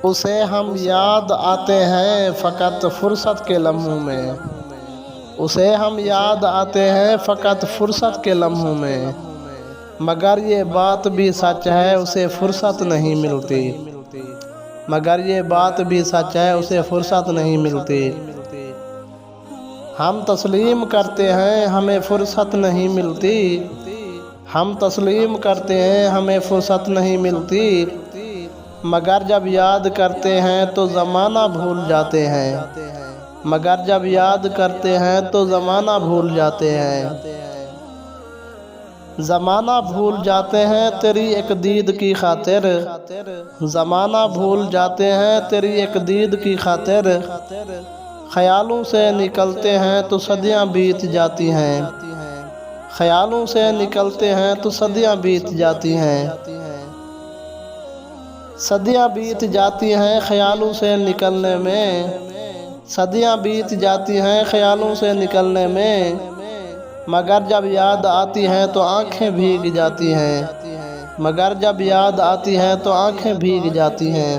اسے ہم یاد آتے ہیں فقط فرصت کے لمحوں میں، اسے ہم یاد آتے ہیں فقط فرصت کے لمحوں میں، مگر یہ بات بھی سچ ہے اسے فرصت نہیں ملتی، مگر یہ بات بھی سچ ہے اسے فرصت نہیں ملتی۔ ہم تسلیم کرتے ہیں ہمیں فرصت نہیں ملتی، ہم تسلیم کرتے ہیں ہمیں فرصت نہیں ملتی، مگر جب یاد کرتے ہیں تو زمانہ بھول جاتے ہیں، مگر جب یاد کرتے ہیں تو زمانہ بھول جاتے ہیں۔ زمانہ بھول جاتے ہیں تیری ایک دید کی خاطر، زمانہ بھول جاتے ہیں تیری ایک دید کی خاطر، خیالوں سے نکلتے ہیں تو صدیاں بیت جاتی ہیں، خیالوں سے نکلتے ہیں تو صدیاں بیت جاتی ہیں، صدیاں بیت جاتی ہیں خیالوں سے نکلنے میں، صدیاں بیت جاتی ہیں خیالوں سے نکلنے میں، مگر جب یاد آتی ہے تو آنکھیں بھیگ جاتی ہیں، مگر جب یاد آتی ہے تو آنکھیں بھیگ جاتی ہیں۔